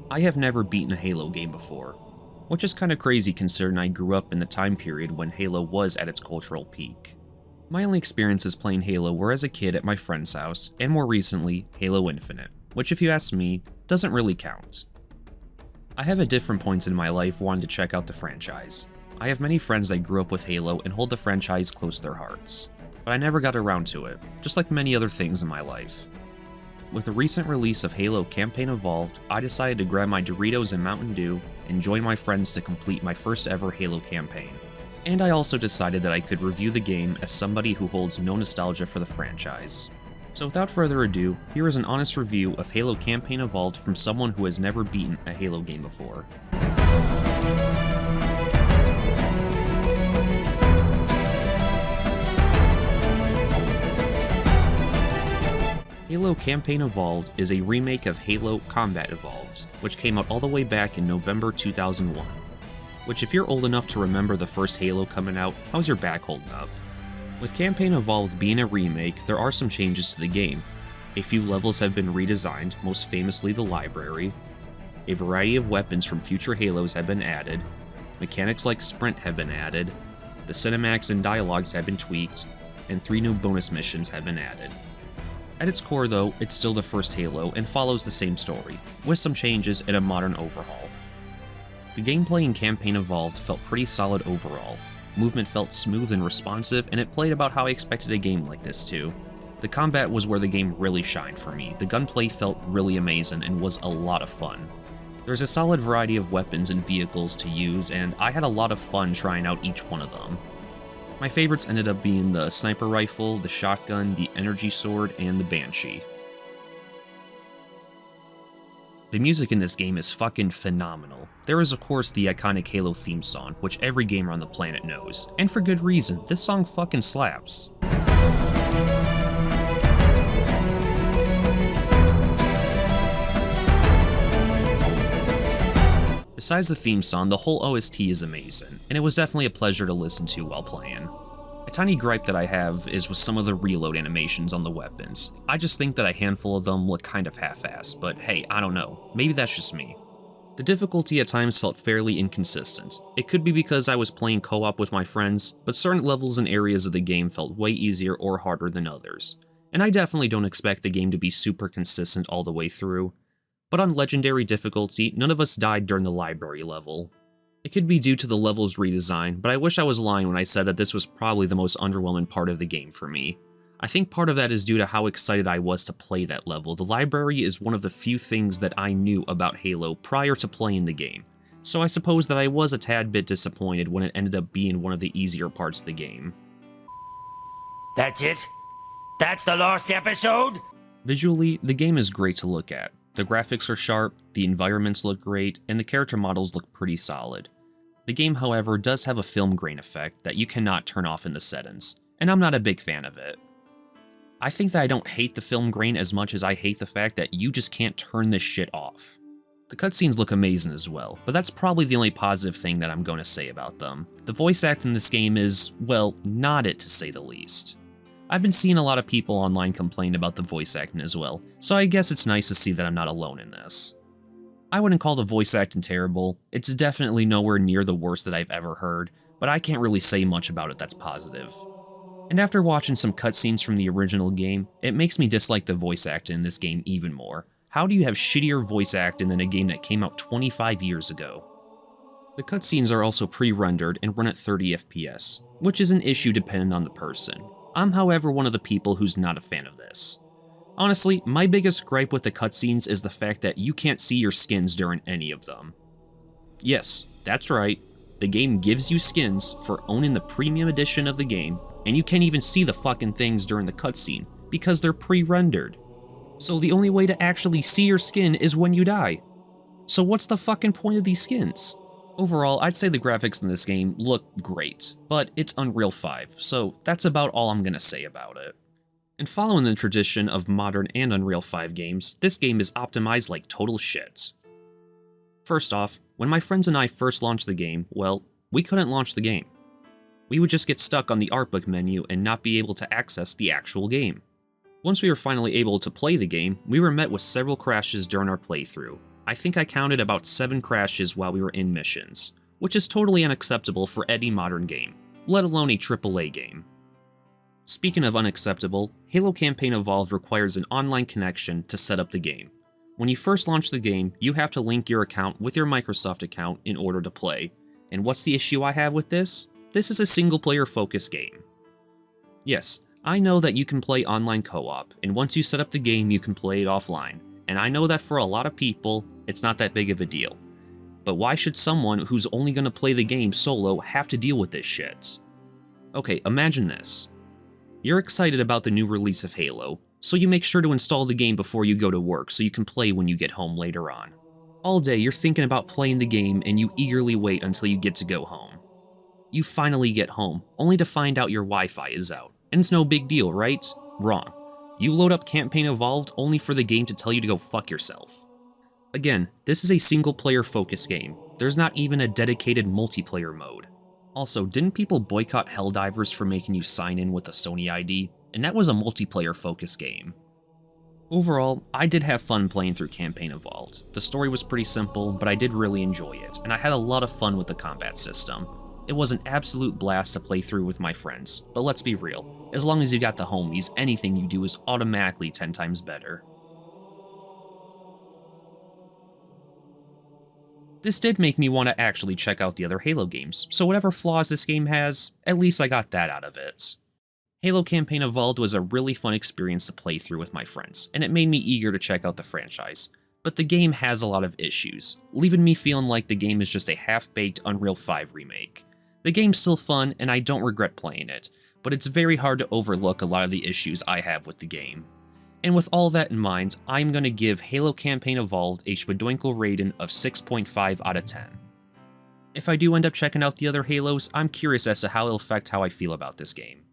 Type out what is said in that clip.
I have never beaten a Halo game before, which is kinda crazy considering I grew up in the time period when Halo was at its cultural peak. My only experiences playing Halo were as a kid at my friend's house, and more recently, Halo Infinite, which if you ask me, doesn't really count. I have at different points in my life wanted to check out the franchise. I have many friends that grew up with Halo and hold the franchise close to their hearts, but I never got around to it, just like many other things in my life. With the recent release of Halo Campaign Evolved, I decided to grab my Doritos and Mountain Dew and join my friends to complete my first ever Halo campaign. And I also decided that I could review the game as somebody who holds no nostalgia for the franchise. So without further ado, here is an honest review of Halo Campaign Evolved from someone who has never beaten a Halo game before. Halo Campaign Evolved is a remake of Halo Combat Evolved, which came out all the way back in November 2001. Which, if you're old enough to remember the first Halo coming out, how's your back holding up? With Campaign Evolved being a remake, there are some changes to the game. A few levels have been redesigned, most famously the library. A variety of weapons from future Halos have been added. Mechanics like sprint have been added. The cinematics and dialogues have been tweaked, and 3 new bonus missions have been added. At its core though, it's still the first Halo and follows the same story, with some changes and a modern overhaul. The gameplay in Campaign Evolved felt pretty solid overall. Movement felt smooth and responsive, and it played about how I expected a game like this too. The combat was where the game really shined for me. The gunplay felt really amazing and was a lot of fun. There's a solid variety of weapons and vehicles to use, and I had a lot of fun trying out each one of them. My favorites ended up being the sniper rifle, the shotgun, the energy sword, and the Banshee. The music in this game is fucking phenomenal. There is of course the iconic Halo theme song, which every gamer on the planet knows, and for good reason. This song fucking slaps. Besides the theme song, the whole OST is amazing, and it was definitely a pleasure to listen to while playing. A tiny gripe that I have is with some of the reload animations on the weapons. I just think that a handful of them look kind of half-assed, but hey, I don't know. Maybe that's just me. The difficulty at times felt fairly inconsistent. It could be because I was playing co-op with my friends, but certain levels and areas of the game felt way easier or harder than others. And I definitely don't expect the game to be super consistent all the way through. But on Legendary difficulty, none of us died during the library level. It could be due to the level's redesign, but I wish I was lying when I said that this was probably the most underwhelming part of the game for me. I think part of that is due to how excited I was to play that level. The library is one of the few things that I knew about Halo prior to playing the game, so I suppose that I was a tad bit disappointed when it ended up being one of the easier parts of the game. That's it? That's the last episode? Visually, the game is great to look at. The graphics are sharp, the environments look great, and the character models look pretty solid. The game, however, does have a film grain effect that you cannot turn off in the settings, and I'm not a big fan of it. I think that I don't hate the film grain as much as I hate the fact that you just can't turn this shit off. The cutscenes look amazing as well, but that's probably the only positive thing that I'm going to say about them. The voice acting in this game is, well, not it to say the least. I've been seeing a lot of people online complain about the voice acting as well, so I guess it's nice to see that I'm not alone in this. I wouldn't call the voice acting terrible. It's definitely nowhere near the worst that I've ever heard, but I can't really say much about it that's positive. And after watching some cutscenes from the original game, it makes me dislike the voice acting in this game even more. How do you have shittier voice acting than a game that came out 25 years ago? The cutscenes are also pre-rendered and run at 30 FPS, which is an issue depending on the person. I'm, however, one of the people who's not a fan of this. Honestly, my biggest gripe with the cutscenes is the fact that you can't see your skins during any of them. Yes, that's right, the game gives you skins for owning the premium edition of the game, and you can't even see the fucking things during the cutscene, because they're pre-rendered. So the only way to actually see your skin is when you die. So what's the fucking point of these skins? Overall, I'd say the graphics in this game look great, but it's Unreal 5, so that's about all I'm gonna say about it. And following the tradition of modern and Unreal 5 games, this game is optimized like total shit. First off, when my friends and I first launched the game, well, we couldn't launch the game. We would just get stuck on the artbook menu and not be able to access the actual game. Once we were finally able to play the game, we were met with several crashes during our playthrough. I think I counted about 7 crashes while we were in missions, which is totally unacceptable for any modern game, let alone a AAA game. Speaking of unacceptable, Halo Campaign Evolved requires an online connection to set up the game. When you first launch the game, you have to link your account with your Microsoft account in order to play. And what's the issue I have with this? This is a single-player focused game. Yes, I know that you can play online co-op, and once you set up the game, you can play it offline. And I know that for a lot of people, it's not that big of a deal. But why should someone who's only going to play the game solo have to deal with this shit? Okay, imagine this. You're excited about the new release of Halo, so you make sure to install the game before you go to work so you can play when you get home later on. All day you're thinking about playing the game and you eagerly wait until you get to go home. You finally get home, only to find out your Wi-Fi is out. And it's no big deal, right? Wrong. You load up Campaign Evolved only for the game to tell you to go fuck yourself. Again, this is a single-player focused game. There's not even a dedicated multiplayer mode. Also, didn't people boycott Helldivers for making you sign in with a Sony ID? And that was a multiplayer-focused game. Overall, I did have fun playing through Campaign Evolved. The story was pretty simple, but I did really enjoy it, and I had a lot of fun with the combat system. It was an absolute blast to play through with my friends, but let's be real, as long as you got the homies, anything you do is automatically 10 times better. This did make me want to actually check out the other Halo games, so whatever flaws this game has, at least I got that out of it. Halo Campaign Evolved was a really fun experience to play through with my friends, and it made me eager to check out the franchise. But the game has a lot of issues, leaving me feeling like the game is just a half-baked Unreal 5 remake. The game's still fun, and I don't regret playing it, but it's very hard to overlook a lot of the issues I have with the game. And with all that in mind, I'm going to give Halo Campaign Evolved a Schwadoinkle rating of 6.5 out of 10. If I do end up checking out the other Halos, I'm curious as to how it'll affect how I feel about this game.